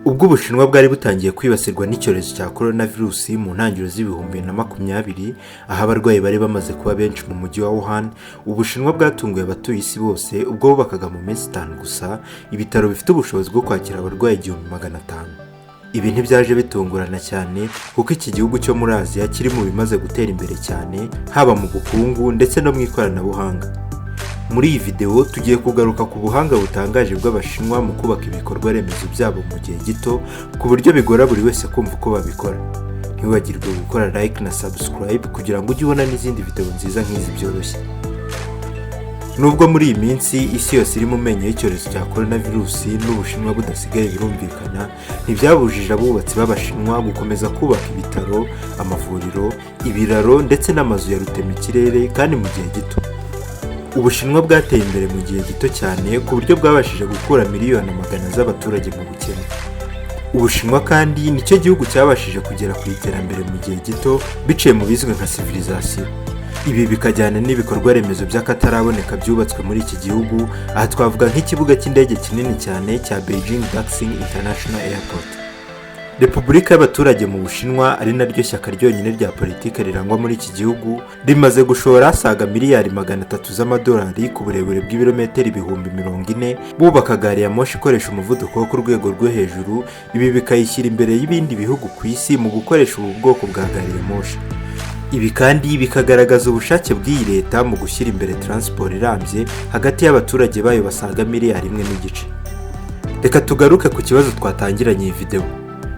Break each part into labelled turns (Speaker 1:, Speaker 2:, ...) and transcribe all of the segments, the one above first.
Speaker 1: ubwo Ubushinwa bwari butangiye kwibasirwa n'icyorezo cya coronavirus mu ntangiriro z'ibihumbi 2020, aho abarwayi bari bamaze kuba benshi mu mujyi wa Wuhan. Ubushinwa bwatunguye abatuye isi bose ubwo bubakaga mu minsi 5 gusa ibitaro bifite ubushobozi bwo kwakira abarwayi 1500. Ibi ntibyaje bitungurana cyane kuko iki gihugu cyo muri Aziya kiri mu bimaze gutera imbere cyane, haba mu bukungu ndetse no mu ikoranabuhanga. Muri iyi video tugiye kugaruka ku buhanga butangaje bw'Abashinwa mu kubaka ibikorwa remezo byabo mu gihe gito, ku buryo bigora buri wese kumva uko babikora. Ntiwibagirwe gukora like na subscribe kugira ngo ujye ubona n'izindi video nziza nk'izi byoroshye. Nubwo muri iyi minsi isi yose iri mu menyo y'icyorezo cya coronavirus n'Ubushinwa budasigaye birumvikana, ntibyabujije abubatsi b'Abashinwa gukomeza kubaka ibitaro, amavuriro, ibiraro ndetse n'amazu ya rutemikirere kandi mu gihe gito. Ubushinwa bwateye imbere mu gihe gito cyane ku buryo bwabashije gukura miliyoni amagana z'abaturage mu bukene. Ubushinwa kandi nicyo gihugu cyabashije kugera ku iterambere mu gihe gito biciye mu bizwi nka civilization. Ibi bikajyana n'ibikorwa remezo by'akataraboneka byubatswe muri iki gihugu, aha twavuga nk'ikibuga cy'indege kinini cyane cya Beijing Daxing International Airport. Repubulika y'abaturage mu Bushinwa ari naryo shyaka ryonyine rya politike rirangwa muri iki gihugu, rimaze gushora asaga miliyari 300 z'amadolari ku burebure bw'ibirometero 40,000 bubaka gari ya moshi ikoresha umuvuduko wo ku rwego rwo hejuru. Ibi bikayishyira imbere y'ibindi bihugu ku isi mu gukoresha ubu bwoko bwa gari ya moshi. Ibi kandi bikagaragaza ubushake bw'iyi leta mu gushyira imbere transport irambye hagati y'abaturage bayo basaga miliyari 1.5. Reka tugaruke ku kibazo twatangiranye iyi video.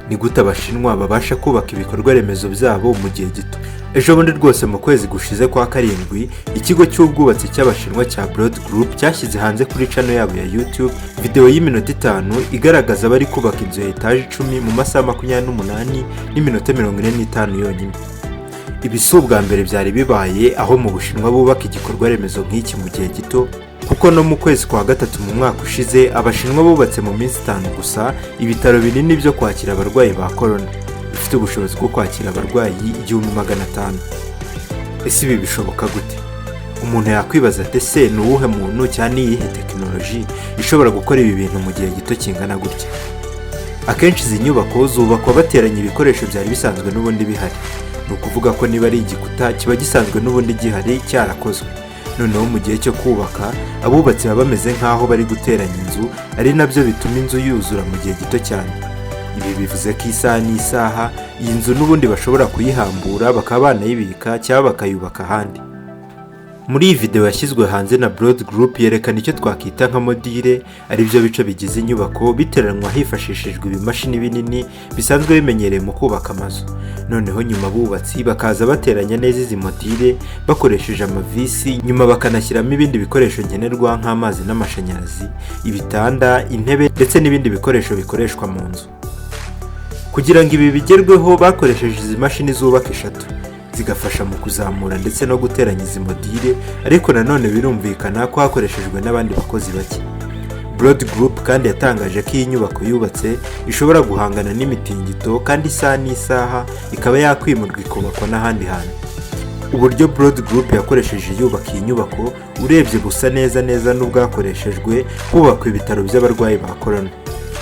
Speaker 1: Ni gute Abashinwa babasha kubaka ibikorwa remezo byabo mu gihe gito? Ejo bundi rwose mu kwezi gushize kwa 7, ikigo cy'ubwubatsi cy'Abashinwa cya Broad Group cyashyize hanze kuri channel yabo ya YouTube video y'iminota 5 igaragaza bari kubaka inzu ya etaje 10 mu masaha 28 n'iminota 45 yonyine. Ibi si ubwa mbere byari bibaye aho mu Bushinwa bubaka igikorwa remezo nk'iki mu gihe gito, kuko no mu kwezi kwa 3 mu mwaka ushize Abashinwa bubatse mu minsi 5 gusa ibitaro binini byo kwakira abarwayi ba corona bifite ubushobozi bwo kwakira abarwayi 1500. Ese ibi bishoboka gute? Umuntu yakwibaza ati se ni uwuhe muntu cyane iyihe tekinoloji ishobora gukora ibi bintu mu gihe gito kingana gutya? Akenshi izi nyubako zubakwa bateranya ibikoresho byari bisanzwe n'ubundi bihari. Ni ukuvuga ko niba ari igikuta kiba gisanzwe n'ubundi gihari cyarakozwe, noneho mu gihe cyo kubaka abubatsi baba bameze nk'aho bari guteranya inzu, ari nabyo bituma inzu yuzura mu gihe gito cyane. Ibi bivuze ko isaha n'isaha iyi nzu n'ubundi bashobora kuyihambura bakaba banayibika cyangwa bakayubaka ahandi. Muri iyi video yashyizwe hanze na Broad Group yerekana icyo twakita nka modire, ari byo bice bigize inyubako biteranwa hifashishijwe ibimashini binini bisanzwe bimenyereye mu kubaka amazu. Noneho nyuma abubatsi bakaza bateranya neza izi modire bakoresheje amavisi, nyuma bakanashyiramo ibindi bikoresho nkenerwa nk'amazi n'amashanyarazi, ibitanda, intebe ndetse n'ibindi bikoresho bikoreshwa mu nzu. Kugira ngo ibi bigerweho bakoresheje izi mashini zubaka 3 zigafasha mu kuzamura ndetse no guteranya izi modire, ariko nanone birumvikana ko hakoreshejwe n'abandi bakozi bake. Broad Group kandi yatangaje ko iyi nyubako yubatse ishobora guhangana n'imitingito kandi isaha n'isaha ikaba yakwimurwa ikubakwa n'ahandi hantu. Uburyo Broad Group yakoresheje yubaka iyi nyubako urebye busa neza n'ubwakoreshejwe hubakwa ibitaro by'abarwayi ba corona.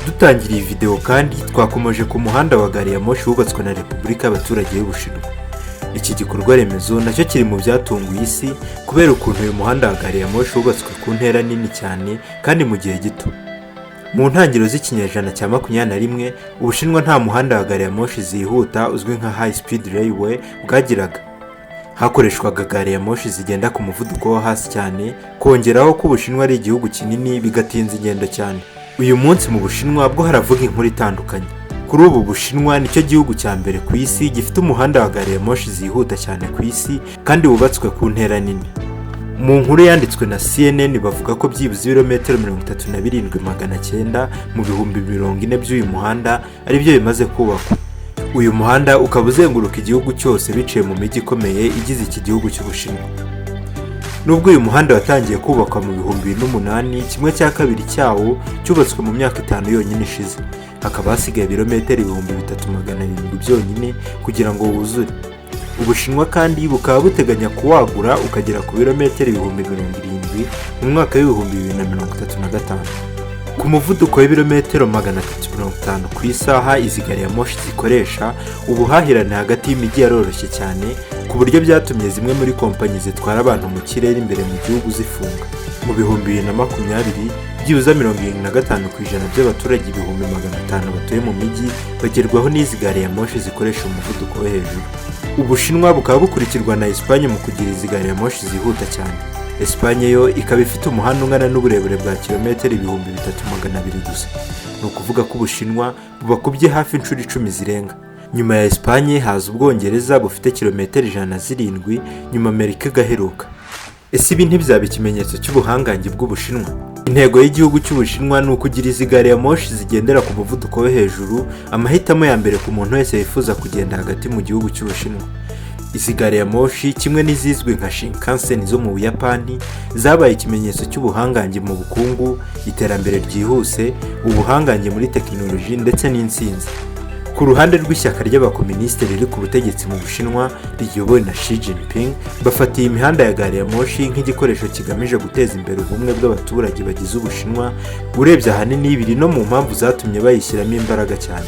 Speaker 1: Dutangira iyi video kandi twakomeje ku muhanda wa gari ya moshi wubatswe na Repubulika y'abaturage y'Ubushinwa. Iki gikorwa remezo nacyo kiri mu byatunguye isi kubera ukuntu uyu muhanda wa gari ya moshi wubatswe ku ntera nini cyane kandi mu gihe gito. Mu ntangiriro z'ikinyejana cya 21, Ubushinwa nta muhanda wa gari ya moshi zihuta uzwi nka high speed railway bwagiraga. Hakoreshwaga gari ya moshi zigenda ku muvuduko wo hasi cyane, kongeraho ko Ubushinwa ari igihugu kinini bigatinza ingendo cyane. Uyu munsi mu Bushinwa bwo haravuga inkuru itandukanye. Kuri ubu Bushinwa nicyo gihugu cya mbere ku isi gifite umuhanda wa gari ya moshi zihuta cyane ku isi kandi wubatswe ku ntera nini. Mu nkuru yanditswe na CNN bavuga ko byibuze ibirometero 37,900 mu bihumbi 40 by'uyu muhanda ari byo bimaze kubakwa. Uyu muhanda ukaba uzenguruka igihugu cyose biciye mu mijyi ikomeye igize iki gihugu cy'Ubushinwa. Nubwo uyu muhanda watangiye kubakwa mu bihumbi 2008, 1/2 cyawo cyubatswe mu myaka 5 yonyine ishize. Hakaba hasigaye ibirometero 3,700 byonyine kugira ngo wuzure. Ubushinwa kandi bukaba buteganya kuwagura ukagera ku birometero 70,000 mu mwaka w'ibihumbi 2035. ku muvuduko w'ibirometero 350 ku isaha. Izi gari ya moshi zikoresha, ubuhahirane hagati y'imijyi yaroroshye cyane ku buryo byatumye zimwe muri kompanyi zitwara abantu mu kirere imbere mu gihugu zifunga. Mu bihumbi 2020 byibuze 75% by'abaturage 500,000 batuye mu mijyi bagerwaho n'izi gari ya moshi zikoresha umuvuduko wo hejuru. Ubushinwa bukaba bukurikirwa na Espagne mu kugira izi gari ya moshi zihuta cyane. Espagne yo ikaba ifite umuhanda ungana n'uburebure bwa kilometero 3,200 gusa. Ni ukuvuga ko Ubushinwa bubakubye hafi inshuro 10 zirenga. Nyuma ya Espagne haza Ubwongereza bufite kilometero 107, nyuma Amerika igaheruka. Ese ibi ntibyaba ikimenyetso cy'ubuhangange bw'Ubushinwa? Intego y'igihugu cy'Ubushinwa ni ukugira izi gari ya moshi zigendera ku muvuduko wo hejuru, amahitamo ya mbere ku muntu wese yifuza kugenda hagati mu gihugu cy'Ubushinwa. Izi gari ya moshi kimwe n'izizwi nka Shinkansen zo mu Buyapani zabaye ikimenyetso cy'ubuhangange mu bukungu, iterambere ryihuse, ubuhangange muri tekinoloji ndetse n'insinzi. Ku ruhande rw'ishyaka ry'abakominisite riri ku butegetsi mu Bushinwa riyobowe na Xi Jinping, bafatiye imihanda ya gari ya moshi nk'igikoresho kigamije guteza imbere ubumwe bw'abaturage bagize Ubushinwa. Urebye ahanini biri no mu mpamvu zatumye bayishyiramo imbaraga cyane.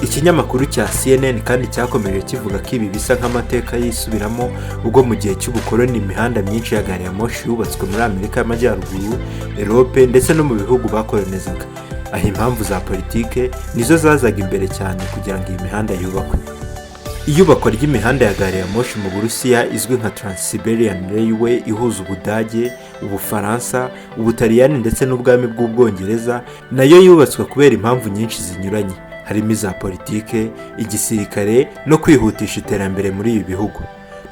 Speaker 1: Ikinyamakuru cya CNN kandi cyakomeje kivuga ko ibi bisa nk'amateka yisubiramo ubwo mu gihe cy'ubukoloni imihanda myinshi ya gari ya moshi yubatswe muri Amerika y'Amajyaruguru, Europe ndetse no mu bihugu bakolonizaga. Aho impamvu za politike nizo zazaga imbere cyane kugira ngo iyi mihanda yubakwe. Iyubakwa ry'imihanda ya gari ya moshi mu Burusiya izwi nka Trans-Siberian Railway ihuza Ubudage, Ubufaransa, Ubutaliyani ndetse n'ubwami bw'Ubwongereza nayo yubatswe kubera impamvu nyinshi zinyuranye, harimo iza politike, igisirikare no kwihutisha iterambere muri ibi bihugu.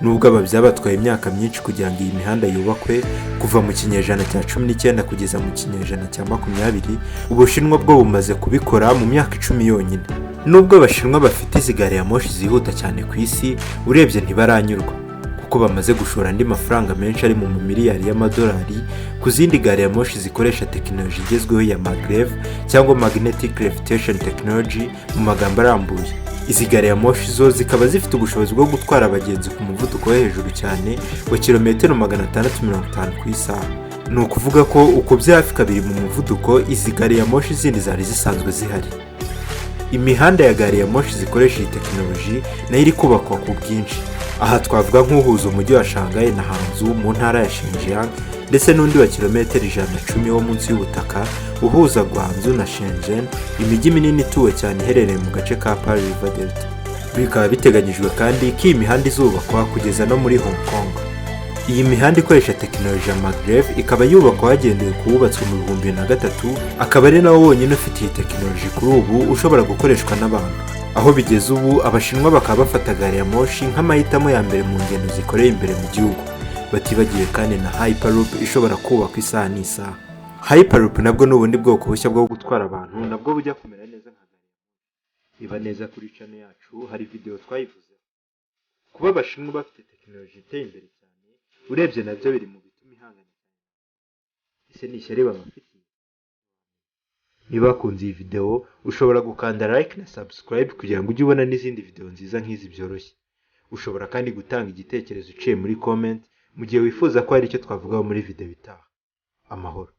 Speaker 1: Nubwo aba byabatwaye imyaka myinshi kugira ngo iyi mihanda yubakwe, kuva mu kinyejana cya 19 kugeza mu kinyejana cya 20, Ubushinwa bwo bumaze kubikora mu myaka 10 yonyine. Nubwo Abashinwa bafite izi gari ya moshi zihuta cyane ku isi, urebye ntibaranyurwa kuko bamaze gushora andi mafaranga menshi ari mu miliyari y'amadolari ku zindi gari ya moshi zikoresha tekinoloji igezweho ya maglev cyangwa magnetic levitation technology mu magambo arambuye. Izi gari ya moshi zo zikaba zifite ubushobozi bwo gutwara abagenzi ku muvuduko wo hejuru cyane wa kilometero 650 ku isaha. Ni ukuvuga ko ukubye hafi kabiri mu muvuduko izi gari ya moshi zindi zari zisanzwe zihari. Imihanda ya gari ya moshi zikoresha iyi tekinoloji nayo iri kubakwa ku bwinshi. Aha twavuga nk'uhuza umujyi wa Shanghai na Hangzhou mu ntara ya Xinjiang, ndetse n'undi wa kilometero 110 wo munsi y'ubutaka uhuza Guangzhou na Shenzhen, imijyi minini ituwe cyane iherereye mu gace ka Pearl River Delta. Bikaba biteganyijwe kandi ko iyi mihanda izubakwa kugeza no muri Hong Kong. Iyi mihanda ikoresha tekinoloji ya maglev ikaba yubakwa hagendewe ku wubatswe mu 2003, akaba ari nawo wonyine ufite iyi tekinoloji kuri ubu ushobora gukoreshwa n'abantu. Aho bigeze ubu Abashinwa bakaba bafata gari ya moshi nk'amahitamo ya mbere mu ngendo zikoreye imbere mu gihugu, batibagiwe kandi na Hyperloop ishobora kubakwa isaha n'isaha. Hyperloop nabwo ni ubundi bwoko bushya bwo gutwara abantu, nabwo bujya kumera neza nka gari. Iba neza kuri channel yacu hari video twayivuze. Kuba Abashinwa bafite tekinoloji iteye imbere cyane, urebye nabyo biri mu bituma ihangana cyane. Ese ni ishyari babafitiye? Niba wakunze iyi video ushobora gukanda like na subscribe kugira ngo ujye ubona n'izindi video nziza nk'izi byoroshye. Ushobora kandi gutanga igitekerezo uciye muri comment mu gihe wifuza ko hari icyo twavugaho muri video itaha. Amahoro.